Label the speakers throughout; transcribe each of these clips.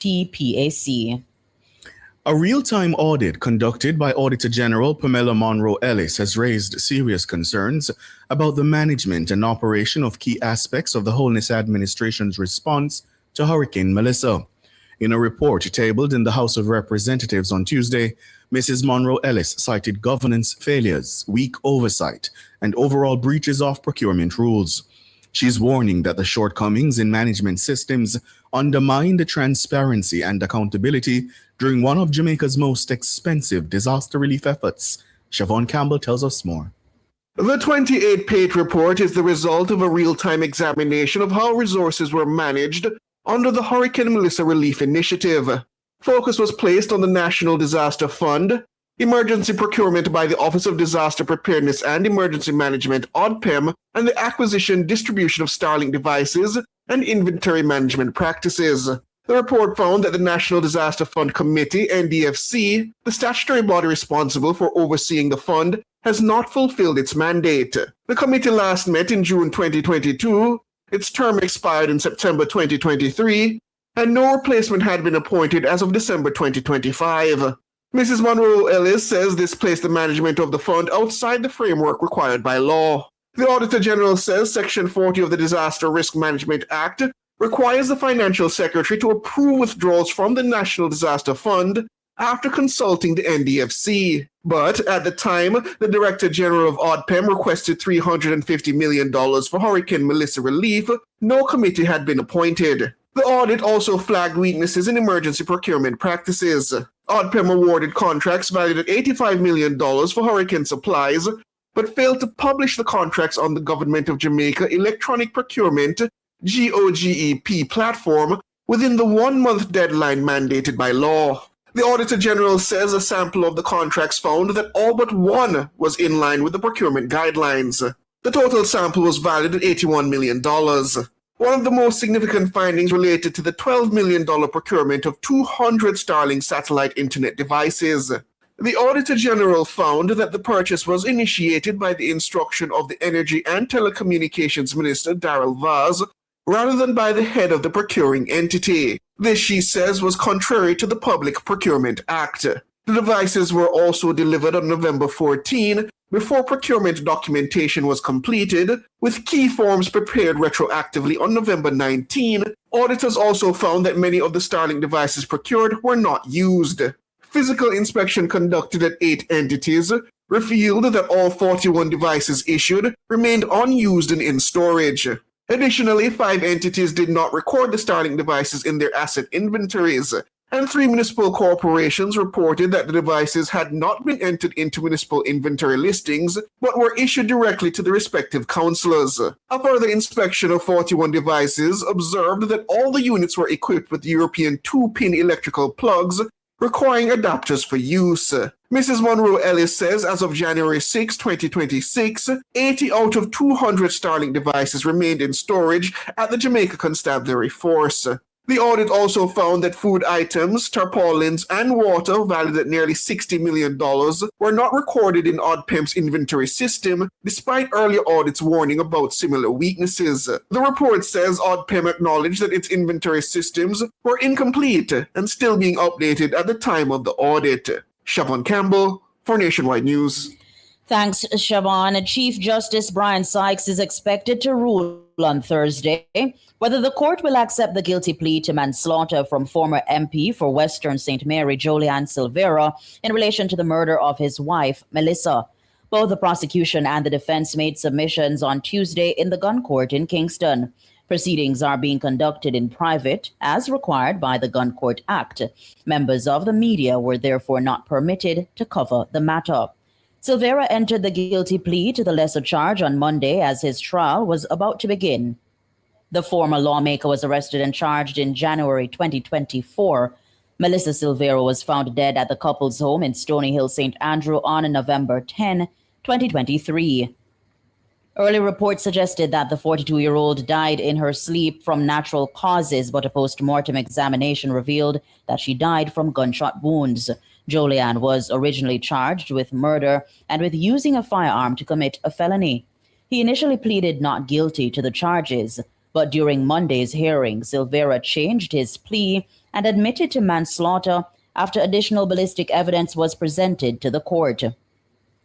Speaker 1: TPAC.
Speaker 2: A real-time audit conducted by Auditor General Pamela Munroe-Ellis has raised serious concerns about the management and operation of key aspects of the Holness administration's response to Hurricane Melissa. In a report tabled in the House of Representatives on Tuesday, Mrs. Munroe-Ellis cited governance failures, weak oversight, and overall breaches of procurement rules. She's warning that the shortcomings in management systems undermine the transparency and accountability during one of Jamaica's most expensive disaster relief efforts. Siobhan Campbell tells us more.
Speaker 3: The 28-page report is the result of a real-time examination of how resources were managed under the Hurricane Melissa Relief Initiative. Focus was placed on the National Disaster Fund, emergency procurement by the Office of Disaster Preparedness and Emergency Management, ODPEM, and the acquisition, distribution of Starlink devices and inventory management practices. The report found that the National Disaster Fund Committee, NDFC, the statutory body responsible for overseeing the fund, has not fulfilled its mandate. The committee last met in June 2022, its term expired in September 2023, and no replacement had been appointed as of December 2025. Mrs. Munroe-Ellis says this placed the management of the fund outside the framework required by law. The Auditor General says Section 40 of the Disaster Risk Management Act requires the Financial Secretary to approve withdrawals from the National Disaster Fund after consulting the NDFC. But at the time, the Director General of ODPEM requested $350 million for Hurricane Melissa relief. No committee had been appointed. The audit also flagged weaknesses in emergency procurement practices. ODPEM awarded contracts valued at $85 million for hurricane supplies, but failed to publish the contracts on the Government of Jamaica Electronic Procurement GOGEP platform within the 1-month deadline mandated by law. The Auditor General says a sample of the contracts found that all but one was in line with the procurement guidelines. The total sample was valued at $81 million. One of the most significant findings related to the $12 million procurement of 200 Starlink satellite internet devices. The Auditor General found that the purchase was initiated by the instruction of the Energy and Telecommunications Minister, Darrell Vaz, rather than by the head of the procuring entity. This, she says, was contrary to the Public Procurement Act. The devices were also delivered on November 14, before procurement documentation was completed, with key forms prepared retroactively on November 19. Auditors also found that many of the Starlink devices procured were not used. Physical inspection conducted at 8 entities revealed that all 41 devices issued remained unused and in storage. Additionally, 5 entities did not record the Starlink devices in their asset inventories, and 3 municipal corporations reported that the devices had not been entered into municipal inventory listings, but were issued directly to the respective councillors. A further inspection of 41 devices observed that all the units were equipped with European 2-pin electrical plugs, requiring adapters for use. Mrs. Munroe-Ellis says as of January 6, 2026, 80 out of 200 Starlink devices remained in storage at the Jamaica Constabulary Force. The audit also found that food items, tarpaulins, and water valued at nearly $60 million were not recorded in ODPEM's inventory system, despite earlier audits warning about similar weaknesses. The report says ODPEM acknowledged that its inventory systems were incomplete and still being updated at the time of the audit. Siobhan Campbell for Nationwide News.
Speaker 1: Thanks, Siobhan. Chief Justice Brian Sykes is expected to rule on Thursday whether the court will accept the guilty plea to manslaughter from former MP for Western St. Mary, Jolian Silvera, in relation to the murder of his wife, Melissa. Both the prosecution and the defense made submissions on Tuesday in the gun court in Kingston. Proceedings are being conducted in private, as required by the Gun Court Act. Members of the media were therefore not permitted to cover the matter. Silvera entered the guilty plea to the lesser charge on Monday as his trial was about to begin. The former lawmaker was arrested and charged in January 2024. Melissa Silvera was found dead at the couple's home in Stony Hill, St. Andrew on November 10, 2023. Early reports suggested that the 42-year-old died in her sleep from natural causes, but a post-mortem examination revealed that she died from gunshot wounds. Jolian was originally charged with murder and with using a firearm to commit a felony. He initially pleaded not guilty to the charges, but during Monday's hearing, Silvera changed his plea and admitted to manslaughter after additional ballistic evidence was presented to the court.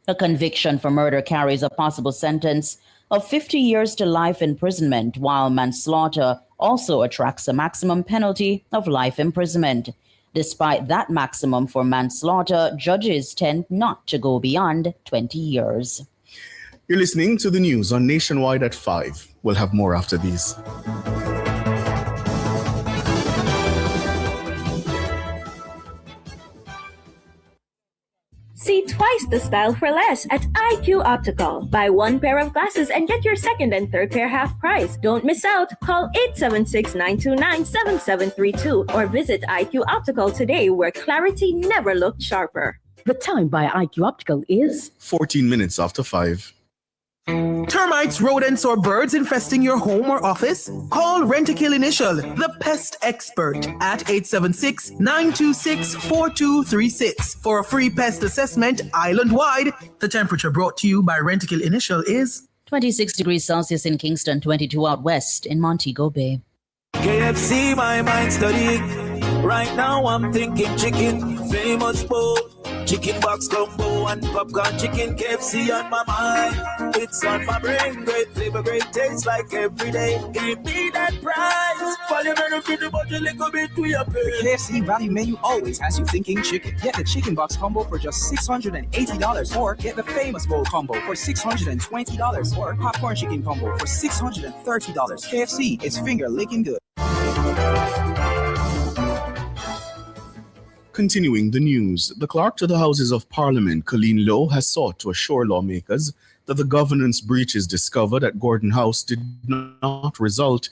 Speaker 1: A conviction for murder carries a possible sentence of 50 years to life imprisonment, while manslaughter also attracts a maximum penalty of life imprisonment. Despite that maximum for manslaughter, judges tend not to go beyond 20 years.
Speaker 2: You're listening to the news on Nationwide at 5. We'll have more after these.
Speaker 4: See twice the style for less at IQ Optical. Buy one pair of glasses and get your second and third pair half price. Don't miss out. Call 876-929-7732 or visit IQ Optical today, where clarity never looked sharper.
Speaker 5: The time by IQ Optical is
Speaker 2: 14 minutes after 5.
Speaker 6: Termites, rodents, or birds infesting your home or office? Call Rent-A-Kill Initial, the pest expert, at 876-926-4236 for a free pest assessment island-wide. The temperature brought to you by Rent-A-Kill Initial is
Speaker 1: 26 degrees Celsius in Kingston, 22 out west in Montego Bay.
Speaker 7: KFC, my mind studying. Right now I'm thinking chicken, famous bowl, chicken box combo and popcorn chicken. KFC on my mind, it's on my brain. Great flavor, great taste, like every day. Give me that prize. Follow me to the budget, little bit to your pay.
Speaker 8: The KFC value menu always has you thinking chicken. Get the chicken box combo for just $680, or get the famous bowl combo for $620, or popcorn chicken combo for $630. KFC is finger licking good.
Speaker 2: Continuing the news, the clerk to the Houses of Parliament, Colleen Lowe, has sought to assure lawmakers that the governance breaches discovered at Gordon House did not result